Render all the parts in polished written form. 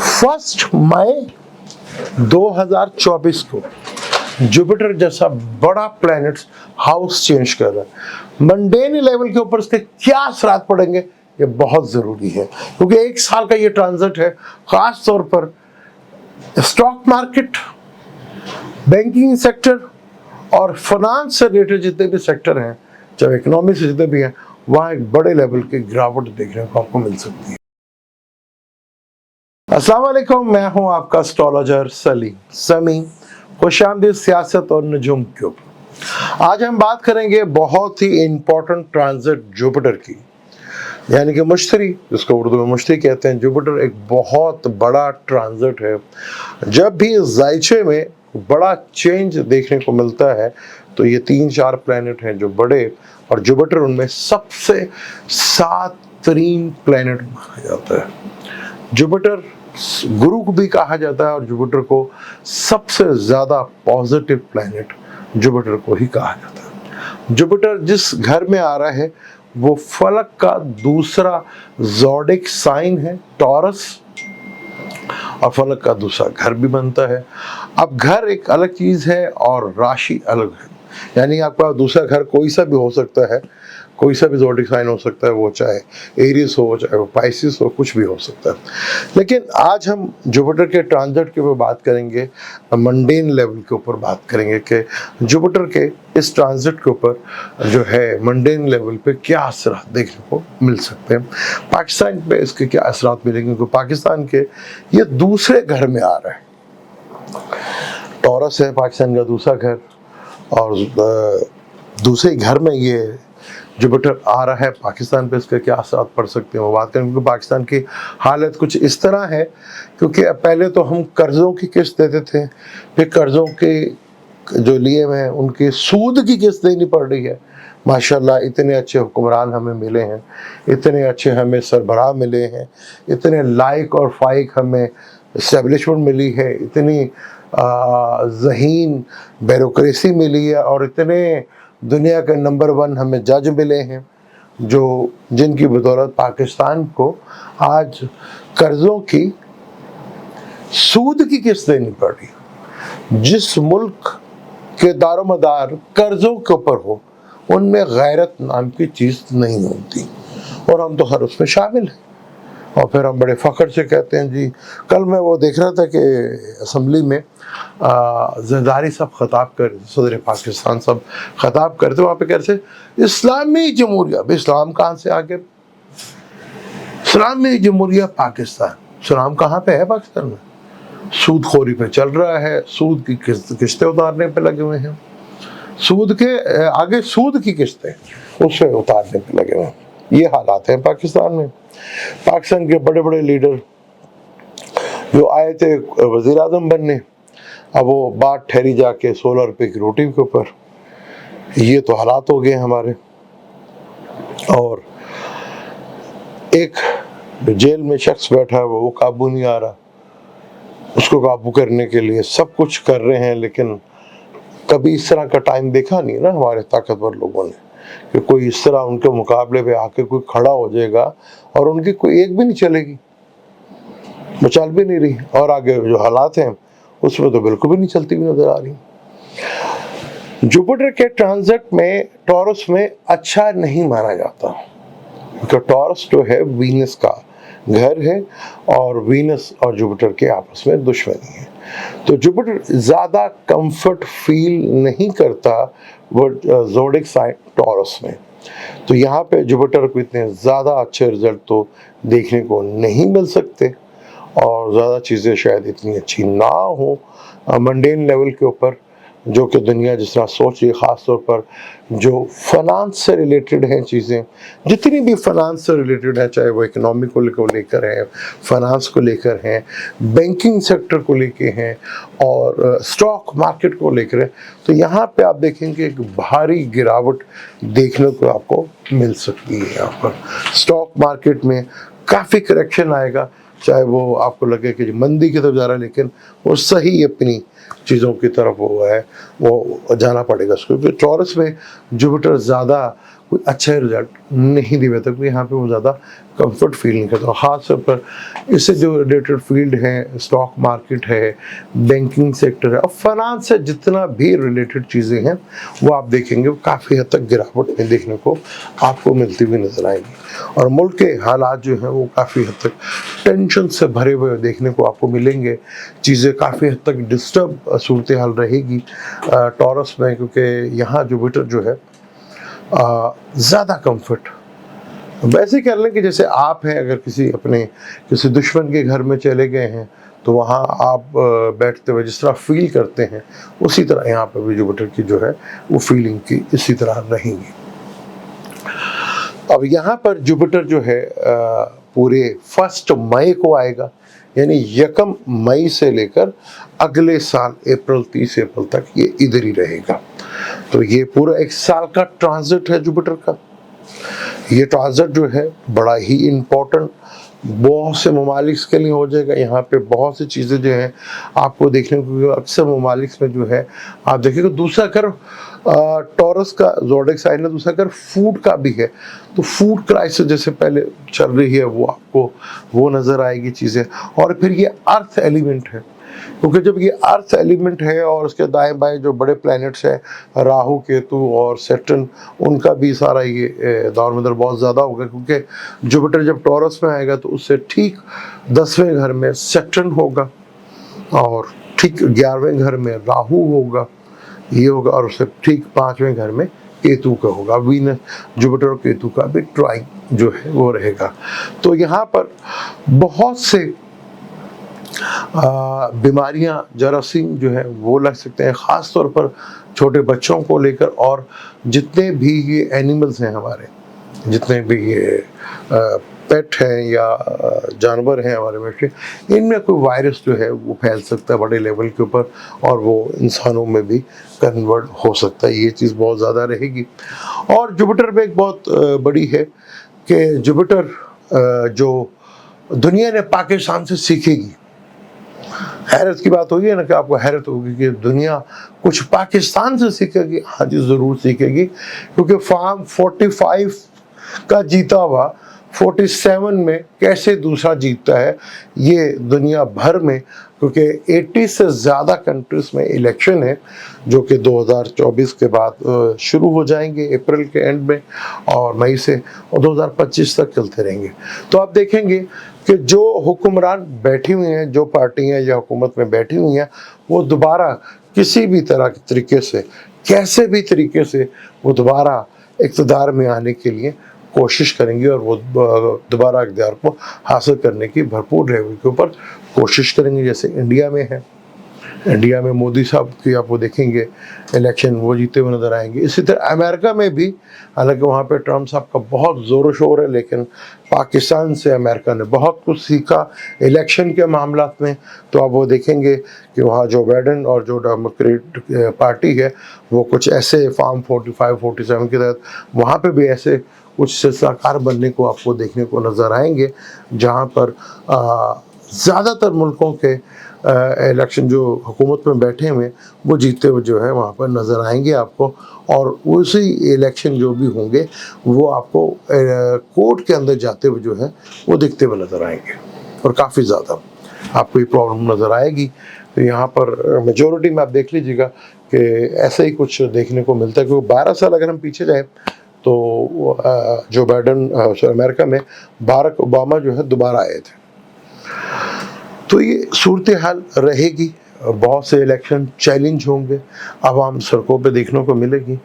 1 मई 2024 को जुपिटर जैसा बड़ा प्लैनेट हाउस चेंज कर रहा है। मंडेन लेवल के ऊपर इसके क्या असरात पड़ेंगे ये बहुत जरूरी है, क्योंकि 1 साल का ये ट्रांजिट है। खास तौर पर स्टॉक मार्केट, बैंकिंग सेक्टर और फाइनेंस से रिलेटेड जितने भी सेक्टर हैं, चाहे इकोनॉमी से जितने भी हैं, वहाँ एक बड़े लेवल की गिरावट देखने को आपको मिल सकती है। अस्सलाम वालेकुम, मैं हूं आपका एस्ट्रोलॉजर समी। खुशामदीद सियासत और नजूम के ऊपर आज हम बात करेंगे बहुत ही इंपॉर्टेंट ट्रांजिट जुपिटर की, यानी कि मुश्तरी, जिसको उर्दू में मुश्तरी कहते हैं। जुपिटर एक बहुत बड़ा ट्रांजिट है। जब भी जायचे में बड़ा चेंज देखने को मिलता है तो ये 3-4 प्लैनेट हैं जो बड़े, और जुपिटर उनमें सबसे सात तरीन प्लैनेट माना जाता है। जुपिटर गुरु को भी कहा जाता है और जुपिटर को सबसे ज़्यादा पॉजिटिव प्लैनेट जुपिटर को ही कहा जाता है। जुपिटर जिस घर में आ रहा है वो फलक का दूसरा ज़ोडिक साइन है टॉरस, और फलक का दूसरा घर भी बनता है। अब घर एक अलग चीज़ है और राशि अलग है, यानी आपका दूसरा घर कोई सा भी हो सकता है, कोई सा भी ज़ोडिक साइन हो सकता है, वो चाहे एरियस हो, चाहे वो पाइसिस हो, कुछ भी हो सकता है। लेकिन आज हम जुपिटर के ट्रांजिट के ऊपर बात करेंगे, मंडेन लेवल के ऊपर बात करेंगे कि जुपिटर के इस ट्रांजिट के ऊपर जो है मंडेन लेवल पे क्या असरात देखने को मिल सकते हैं, पाकिस्तान पे इसके क्या असरात मिलेंगे, क्योंकि पाकिस्तान के ये दूसरे घर में आ रहा है। टॉरस है पाकिस्तान का दूसरा घर, और दूसरे घर में ये जुपिटर आ रहा है। पाकिस्तान पे इसके क्या असर पड़ सकते हैं वो बात करें, क्योंकि पाकिस्तान की हालत कुछ इस तरह है, क्योंकि पहले तो हम कर्ज़ों की किस्त देते थे, फिर कर्ज़ों के जो लिए हुए हैं उनके सूद की किस्त देनी पड़ रही है। माशाल्लाह इतने अच्छे हुक्मरान हमें मिले हैं, इतने अच्छे हमें सरबराह मिले हैं, इतने लायक और फाइक हमें इस्टेब्लिशमेंट मिली है, इतनी ज़हीन ब्यूरोक्रेसी मिली है, और इतने दुनिया के नंबर 1 हमें जज मिले हैं, जो जिनकी बदौलत पाकिस्तान को आज कर्ज़ों की सूद की किस्त देनी पड़ रही। जिस मुल्क के दारोमदार कर्ज़ों के ऊपर हो उनमें गैरत नाम की चीज़ नहीं होती, और हम तो हर उसमें शामिल हैं। और फिर हम बड़े फ़ख्र से कहते हैं जी। कल मैं वो देख रहा था कि असम्बली में ज़रदारी साहब ख़ताब कर, सदर पाकिस्तान साहब ख़ताब करते, वहाँ पे कह रहे थे इस्लामी जमहूरिया। इस्लाम कहाँ से आ गया? इस्लामी जमहूरिया पाकिस्तान। इस्लाम कहाँ पे है पाकिस्तान में? सूद खोरी पे चल रहा है, सूद की किस्तें उतारने पे लगे हुए हैं, सूद के आगे सूद की किस्तें उससे उतारने पे लगे हुए हैं। ये हालात हैं पाकिस्तान में। पाकिस्तान के बड़े बड़े लीडर जो आए थे वज़ीर आज़म बनने, अब वो बात ठहरी जाके 16 रुपये की रोटी के ऊपर। ये तो हालात हो गए हमारे। और एक जेल में शख्स बैठा है, वो काबू नहीं आ रहा। उसको काबू करने के लिए सब कुछ कर रहे हैं, लेकिन कभी इस तरह का टाइम देखा नहीं ना हमारे ताकतवर लोगों ने कि कोई इस तरह उनके मुकाबले पे आके कोई खड़ा हो जाएगा और उनकी कोई एक भी नहीं चलेगी, वो चल भी नहीं रही, और आगे जो हालात हैं उसमें तो बिल्कुल भी नहीं चलती हुई नजर आ रही। जुपिटर के ट्रांजिट में टॉरस में अच्छा नहीं माना जाता, क्योंकि टॉरस जो है वीनस का घर है, और वीनस और जुपिटर के आपस में दुश्मनी है। तो जुपिटर ज़्यादा कंफर्ट फील नहीं करता वो ज़ोडिक साइन टॉरस में। तो यहाँ पे जुपिटर को इतने ज़्यादा अच्छे रिजल्ट तो देखने को नहीं मिल सकते, और ज़्यादा चीज़ें शायद इतनी अच्छी ना हो मंडेन लेवल के ऊपर, जो कि दुनिया जिस तरह सोच रही है। ख़ास तौर पर जो फाइनेंस से रिलेटेड हैं चीज़ें, जितनी भी फाइनेंस से रिलेटेड है, चाहे वो इकोनॉमी को लेकर है, फाइनेंस को लेकर हैं, बैंकिंग सेक्टर को लेके हैं, और स्टॉक मार्केट को लेकर है, तो यहाँ पे आप देखेंगे एक भारी गिरावट देखने को आपको मिल सकती है। यहाँ पर स्टॉक मार्केट में काफ़ी करेक्शन आएगा, चाहे वो आपको लगे कि मंदी की तरफ जा रहा है, लेकिन वो सही अपनी चीज़ों की तरफ वो है, वो जाना पड़ेगा उसको। क्योंकि टॉरस में जुपिटर ज़्यादा कोई अच्छा रिजल्ट नहीं दे पाता, क्योंकि यहाँ पे वो ज़्यादा कंफर्ट फील नहीं करता। ख़ास तौर पर इससे जो रिलेटेड फील्ड है, स्टॉक मार्केट है, बैंकिंग सेक्टर है और फाइनेंस से जितना भी रिलेटेड चीज़ें हैं वो आप देखेंगे वो काफ़ी हद तक गिरावट में देखने को आपको मिलती हुई नज़र आएगी। और मुल्क के हालात जो हैं वो काफ़ी हद तक टेंशन से भरे हुए देखने को आपको मिलेंगे। चीज़ें काफ़ी हद तक डिस्टर्ब सूरत हाल रहेगी टॉरस में, क्योंकि यहाँ जुपिटर जो है ज़्यादा कंफर्ट, वैसे कह लें कि जैसे आप हैं अगर किसी दुश्मन के घर में चले गए हैं तो वहाँ आप बैठते हुए जिस तरह फील करते हैं उसी तरह यहाँ पर भी जुपिटर की जो है वो फीलिंग की इसी तरह रहेंगी। अब यहाँ पर जुपिटर जो है पूरे 1 मई को आएगा, यानी 1 मई से लेकर अगले साल अप्रैल 30 अप्रैल तक ये इधर ही रहेगा। तो ये पूरा 1 साल का ट्रांजिट है जुपिटर का। ये ट्रांजिट जो है बड़ा ही इम्पोर्टेंट बहुत से ममालिक के लिए हो जाएगा। यहाँ पे बहुत सी चीज़ें जो हैं आपको देखने को अक्सर ममालिक में जो है आप देखिएगा। दूसरा घर टॉरस का ज़ोडिएक साइन है, दूसरा घर फूड का भी है, तो फूड क्राइसिस जैसे पहले चल रही है वो आपको वो नज़र आएगी चीज़ें। और फिर ये अर्थ एलिमेंट है, क्योंकि जब ये अर्थ एलिमेंट है और उसके दाएं बाएं जो बड़े प्लैनेट्स हैं राहु केतु और सैटर्न, उनका भी सारा ये दौर मदर बहुत ज़्यादा होगा, क्योंकि जुपिटर जब टॉरस में आएगा तो उससे ठीक 10वें घर में सैटर्न होगा और ठीक 11वें घर में राहु होगा, ये होगा, और उससे ठीक 5वें घर में केतु का होगा। वीनस जुपिटर और केतु का भी ट्राइन जो है वो रहेगा। तो यहाँ पर बहुत से बीमारियां जरासीम जो है वो लग सकते हैं, ख़ास तौर पर छोटे बच्चों को लेकर। और जितने भी ये एनिमल्स हैं हमारे, जितने भी ये पेट हैं या जानवर हैं हमारे में, इनमें कोई वायरस जो है वो फैल सकता है बड़े लेवल के ऊपर और वो इंसानों में भी कन्वर्ट हो सकता है। ये चीज़ बहुत ज़्यादा रहेगी। और जुपिटर में एक बहुत बड़ी है कि जुपिटर जो दुनिया ने पाकिस्तान से सीखेगी। हैरत की बात होगी ना कि आपको हैरत होगी कि दुनिया कुछ पाकिस्तान से सीखेगी। हाँ जी, ज़रूर सीखेगी, क्योंकि फार्म 45 का जीता हुआ 47 में कैसे दूसरा जीतता है ये दुनिया भर में, क्योंकि 80 से ज़्यादा कंट्रीज़ में इलेक्शन है जो कि 2024 के बाद शुरू हो जाएंगे अप्रैल के एंड में और मई से, और 2025 तक चलते रहेंगे। तो आप देखेंगे कि जो हुक्मरान बैठी हुई हैं, जो पार्टियां या हुकूमत में बैठी हुई हैं, वो दोबारा किसी भी तरह के तरीके से, कैसे भी तरीके से वो दोबारा इक़्तिदार में आने के लिए कोशिश करेंगी और वो दोबारा इक़्तिदार को हासिल करने की भरपूर लेवल के ऊपर कोशिश करेंगे। जैसे इंडिया में है, इंडिया में मोदी साहब की आप वो देखेंगे इलेक्शन वो जीते हुए नज़र आएंगे। इसी तरह अमेरिका में भी, हालांकि वहाँ पे ट्रम्प साहब का बहुत ज़ोर शोर है, लेकिन पाकिस्तान से अमेरिका ने बहुत कुछ सीखा इलेक्शन के मामला में। तो आप वो देखेंगे कि वहाँ जो बाइडेन और जो डेमोक्रेट पार्टी है वो कुछ ऐसे फार्म 45-47 के तहत वहाँ पे भी ऐसे कुछ सिलसिलाकार बनने को आपको देखने को नज़र आएंगे, जहाँ पर ज़्यादातर मुल्कों के इलेक्शन जो हुकूमत में बैठे हुए वो जीतते हुए जो है वहाँ पर नज़र आएंगे आपको। और उसी इलेक्शन जो भी होंगे वो आपको कोर्ट के अंदर जाते हुए जो है वो दिखते हुए नज़र आएंगे और काफ़ी ज़्यादा आपको ये प्रॉब्लम नज़र आएगी। तो यहाँ पर मेजॉरिटी में आप देख लीजिएगा कि ऐसा ही कुछ देखने को मिलता है। क्योंकि 12 साल अगर हम पीछे जाएँ तो जो बाइडेन अमेरिका में बाराक ओबामा जो है दोबारा आए थे। तो ये सूरत हाल रहेगी, बहुत से इलेक्शन चैलेंज होंगे, आवाम सड़कों पे देखने को मिलेगी।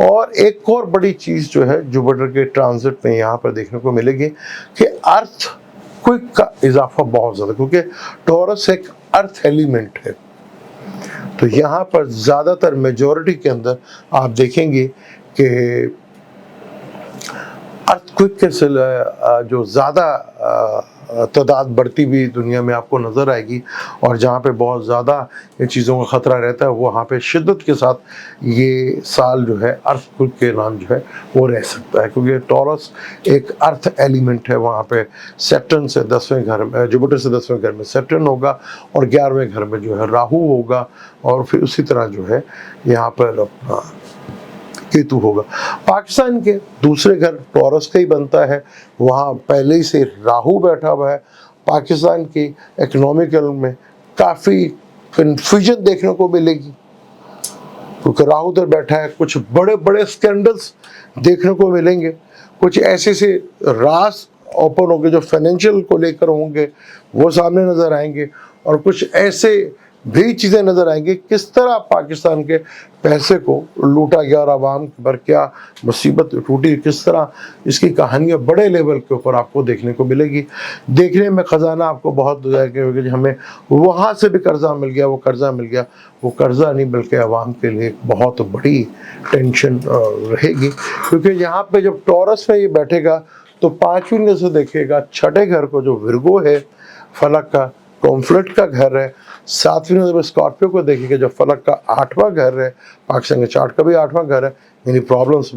और एक और बड़ी चीज़ जो है जुपिटर के ट्रांजिट में यहाँ पर देखने को मिलेगी कि अर्थ क्विक का इजाफा बहुत ज़्यादा, क्योंकि टॉरस एक अर्थ एलिमेंट है। तो यहाँ पर ज़्यादातर मेजॉरिटी के अंदर आप देखेंगे कि अर्थक्वेक के जो ज़्यादा तादाद बढ़ती हुई दुनिया में आपको नज़र आएगी। और जहाँ पे बहुत ज़्यादा इन चीज़ों का ख़तरा रहता है वहाँ पे शिद्दत के साथ ये साल जो है अर्थक्वेक के नाम जो है वो रह सकता है, क्योंकि टॉरस एक अर्थ एलिमेंट है। वहाँ पे सैटर्न से 10वें घर में, जुपिटर से 10वें घर में सैटर्न होगा और 11वें घर में जो है राहु होगा। और फिर उसी तरह जो है यहाँ पर केतु होगा। पाकिस्तान के दूसरे घर टॉरस का ही बनता है, वहाँ पहले ही से राहु बैठा हुआ है। पाकिस्तान की इकोनॉमिकल में काफ़ी कन्फ्यूजन देखने को मिलेगी, क्योंकि राहु उधर बैठा है। कुछ बड़े बड़े स्कैंडल्स देखने को मिलेंगे, कुछ ऐसे से राज ओपन होंगे जो फाइनेंशियल को लेकर होंगे, वो सामने नज़र आएंगे। और कुछ ऐसे भी चीज़ें नज़र आएंगी किस तरह पाकिस्तान के पैसे को लूटा गया और आवाम पर क्या मुसीबत टूटी, किस तरह इसकी कहानियाँ बड़े लेवल के ऊपर आपको देखने को मिलेगी। देखने में ख़जाना आपको बहुत होगी, हमें वहाँ से भी कर्जा मिल गया, वो कर्जा मिल गया, वो कर्जा नहीं बल्कि आवाम के लिए एक बहुत बड़ी टेंशन रहेगी। क्योंकि यहाँ पे जब टॉरस में ये बैठेगा तो 5वीं नज़र से देखेगा छठे घर को, जो विर्गो है फलक का, कॉन्फ्लिक्ट का घर है। 7वीं नज़र में स्कॉर्पियो को देखेगा जो फलक का 8वां घर है, पाकिस्तान के चार्ट का भी 8वां घर है, यानी प्रॉब्लम्स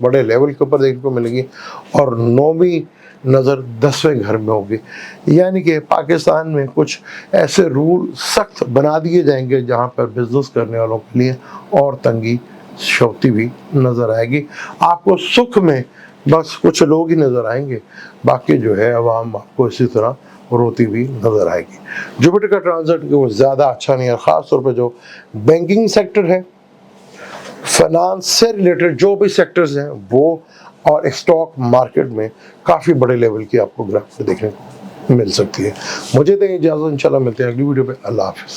बड़े लेवल के ऊपर देखने को मिलेगी। और 9वीं नज़र 10वें घर में होगी, यानी कि पाकिस्तान में कुछ ऐसे रूल सख्त बना दिए जाएंगे जहाँ पर बिजनेस करने वालों के लिए और तंगी शौती भी नज़र आएगी। आपको सुख में बस कुछ लोग ही नज़र आएंगे, बाकी जो है अवाम आपको इसी तरह रोती हुई नज़र आएगी। जुपिटर का ट्रांजिट वो ज़्यादा अच्छा नहीं है, ख़ास तौर पे जो बैंकिंग सेक्टर है, फाइनेंस से रिलेटेड जो भी सेक्टर्स हैं वो, और स्टॉक मार्केट में काफ़ी बड़े लेवल की आपको ग्राफ देखने को मिल सकती है। मुझे दें इजाज़त, इंशाल्लाह मिलते हैं अगली वीडियो पे। अल्लाह हाफ़िज़।